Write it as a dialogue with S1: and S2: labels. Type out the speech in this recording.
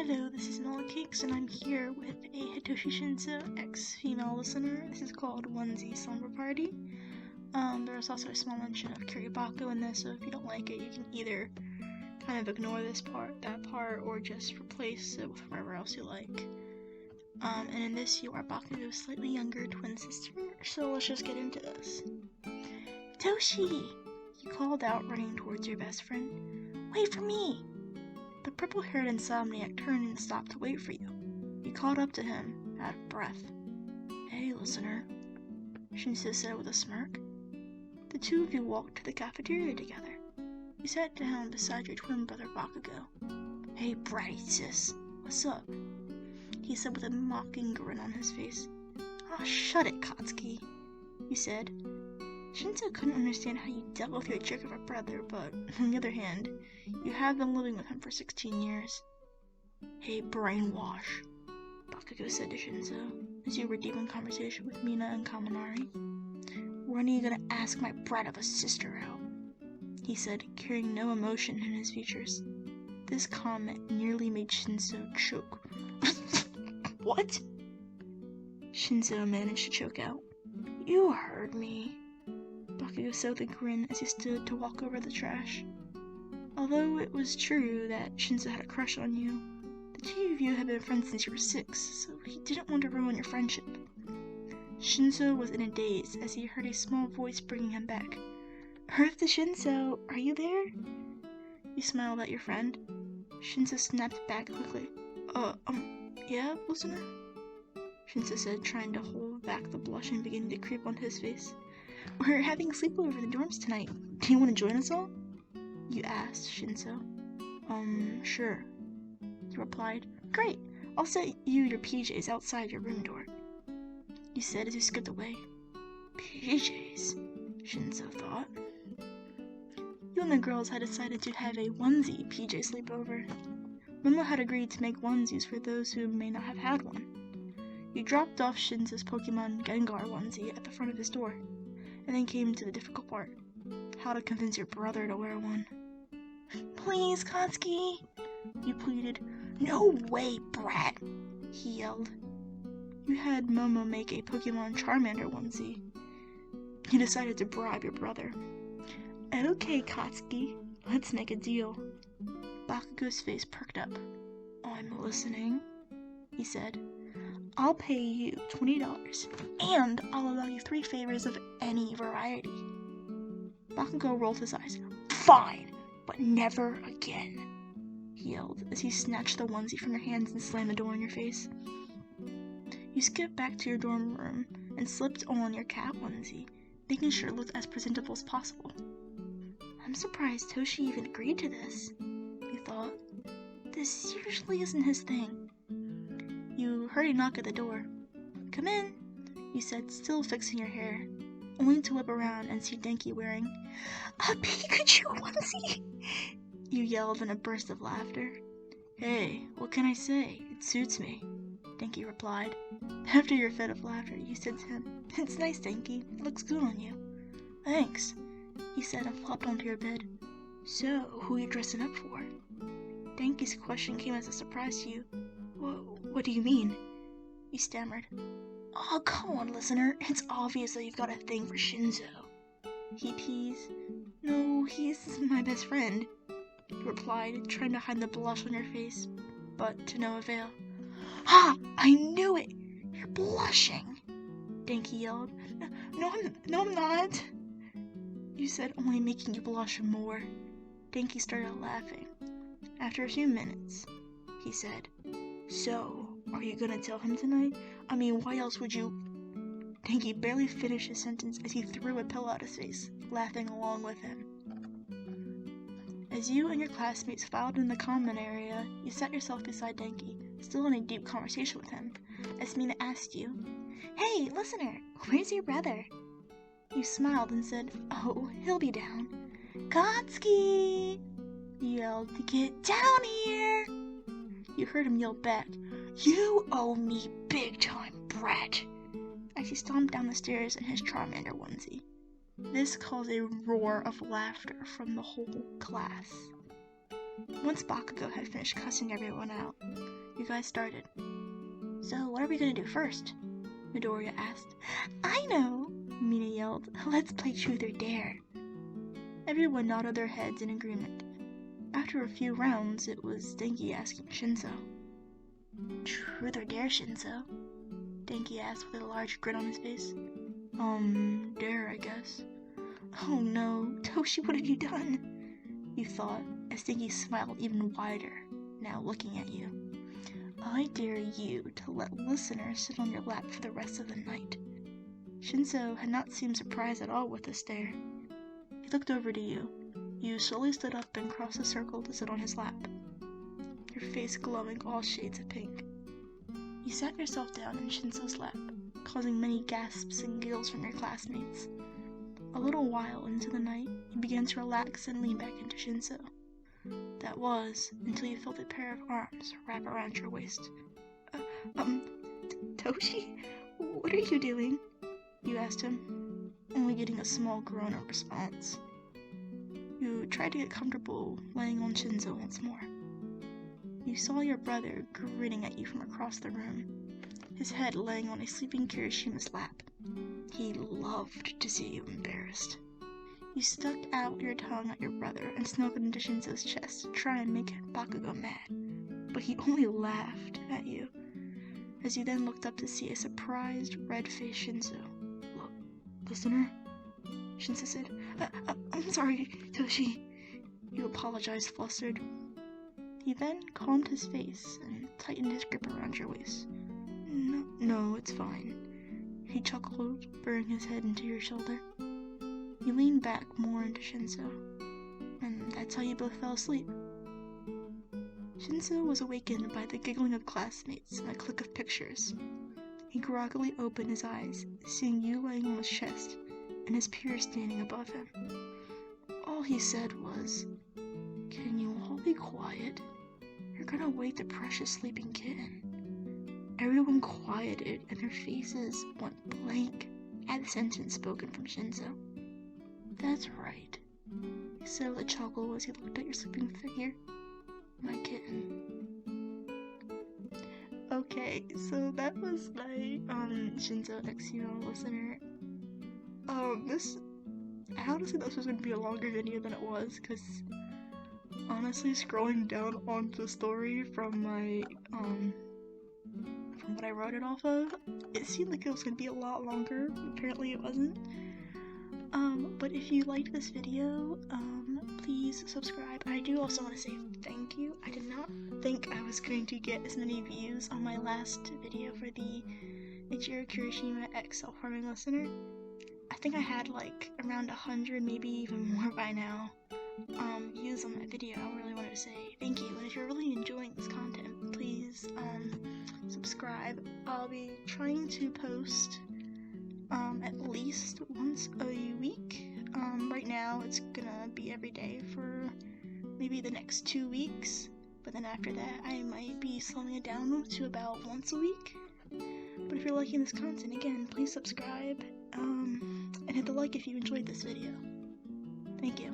S1: Hello, this is Melon and I'm here with a Hitoshi Shinso ex-female listener. This is called Onesie Slumber Party. There's also a small mention of Kirishima in this, so if you don't like it, you can either kind of ignore that part, or just replace it with whatever else you like. And in this, you are Bakugo's slightly younger twin sister, so let's just get into this. Hitoshi! You called out, running towards your best friend. Wait for me! The purple-haired insomniac turned and stopped to wait for you. You called up to him, out of breath. Hey, listener, Shinso said with a smirk. The two of you walked to the cafeteria together. You sat down beside your twin brother Bakugo. Hey, bratty sis, what's up? He said with a mocking grin on his face. Oh, shut it, Katsuki, you said. Shinso couldn't understand how you dealt with your jerk of a brother, but, on the other hand, you have been living with him for 16 years. Hey, brainwash, Bakugo said to Shinso, as you were deep in conversation with Mina and Kaminari. When are you gonna ask my brat of a sister out? He said, carrying no emotion in his features. This comment nearly made Shinso choke. What? Shinso managed to choke out. You heard me, Bakugo said with a grin as he stood to walk over the trash. Although it was true that Shinso had a crush on you, the two of you had been friends since you were 6, so he didn't want to ruin your friendship. Shinso was in a daze as he heard a small voice bringing him back. Earth to Shinso, are you there? You smiled at your friend. Shinso snapped back quickly. Yeah, listener? Shinso said, trying to hold back the blushing beginning to creep on his face. We're having a sleepover in the dorms tonight. Do you want to join us all? You asked Shinso. Sure, he replied. Great, I'll set you your PJs outside your room door, you said as you skipped away. PJs, Shinso thought. You and the girls had decided to have a onesie PJ sleepover. Momo had agreed to make onesies for those who may not have had one. You dropped off Shinso's Pokemon Gengar onesie at the front of his door, and then came to the difficult part. How to convince your brother to wear one. Please, Katsuki, you pleaded. No way, brat, he yelled. You had Momo make a Pokemon Charmander onesie. You decided to bribe your brother. Okay, Katsuki, let's make a deal. Bakugo's face perked up. I'm listening, he said. I'll pay you $20, and I'll allow you 3 favors of any variety. Bakugo rolled his eyes. Fine, but never again, he yelled as he snatched the onesie from your hands and slammed the door in your face. You skipped back to your dorm room and slipped on your cat onesie, making sure it looked as presentable as possible. I'm surprised Hitoshi even agreed to this, you thought. This usually isn't his thing. You heard a knock at the door. Come in, you said, still fixing your hair, only to whip around and see Denki wearing a Pikachu onesie. You yelled in a burst of laughter. Hey, what can I say? It suits me, Denki replied. After your fit of laughter, you said to him, It's nice, Denki. It looks good on you. Thanks, he said and flopped onto your bed. So, who are you dressing up for? Denki's question came as a surprise to you. What do you mean? You stammered. Oh, come on, listener. It's obvious that you've got a thing for Shinso. He teased. No, he's my best friend, you replied, trying to hide the blush on your face, but to no avail. Ha! I knew it! You're blushing! Denki yelled. No, I'm not. You said, only making you blush more. Denki started laughing. After a few minutes, he said, So, are you gonna tell him tonight? I mean, why else would you? Denki barely finished his sentence as he threw a pillow at his face, laughing along with him. As you and your classmates filed in the common area, you sat yourself beside Denki, still in a deep conversation with him, as Mina asked you, Hey, listener, where's your brother? You smiled and said, Oh, he'll be down. Katsuki! You yelled, Get down here! You heard him yell back, You owe me big time, brat! As he stomped down the stairs in his Charmander onesie. This caused a roar of laughter from the whole class. Once Bakugo had finished cussing everyone out, You guys started. So what are we gonna do first? Midoriya asked. I know, Mina yelled. Let's play Truth or Dare. Everyone nodded their heads in agreement. After a few rounds, it was Denki asking Shinso. Truth or Dare, Shinso? Denki asked with a large grin on his face. Dare, I guess. Oh no, Toshi, what have you done? You thought, as Denki smiled even wider, now looking at you. I dare you to let listeners sit on your lap for the rest of the night. Shinso had not seemed surprised at all with this stare. He looked over to you. You slowly stood up and crossed the circle to sit on his lap, your face glowing all shades of pink. You sat yourself down in Shinso's lap, causing many gasps and giggles from your classmates. A little while into the night, you began to relax and lean back into Shinso. That was, until you felt a pair of arms wrap around your waist. Toshi? What are you doing? You asked him, only getting a small groan in response. You tried to get comfortable laying on Shinso once more. You saw your brother grinning at you from across the room, his head laying on a sleeping Kirishima's lap. He loved to see you embarrassed. You stuck out your tongue at your brother and snuggled into Shinso's chest to try and make Bakugo mad, but he only laughed at you, as you then looked up to see a surprised, red-faced Shinso. Look, listener? Shinso said, I'm sorry, Toshi. You apologized, flustered. He then calmed his face and tightened his grip around your waist. No, it's fine. He chuckled, burying his head into your shoulder. You leaned back more into Shinso, and that's how you both fell asleep. Shinso was awakened by the giggling of classmates and a click of pictures. He groggily opened his eyes, seeing you laying on his chest and his peers standing above him. All he said was, "Can you all be quiet? You're gonna wake the precious sleeping kitten." Everyone quieted and their faces went blank at the sentence spoken from Shinso. That's right, he said with a chuckle as he looked at your sleeping figure. My kitten. Okay, so that was my, Shinso XUL listener. I honestly thought this was going to be a longer video than it was, because honestly, scrolling down onto the story from my, from what I wrote it off of, it seemed like it was going to be a lot longer. Apparently it wasn't. But if you liked this video, please subscribe. I do also want to say thank you. I did not think I was going to get as many views on my last video for the Kirishima X self-harming listener. I think I had like around 100, maybe even more by now, views on that video. I really wanted to say thank you. And if you're really enjoying this content, please, subscribe. I'll be trying to post at least once a week. Right now it's gonna be every day for maybe the next 2 weeks, but then after that I might be slowing it down to about once a week. But if you're liking this content, again, please subscribe, and hit the like if you enjoyed this video. Thank you.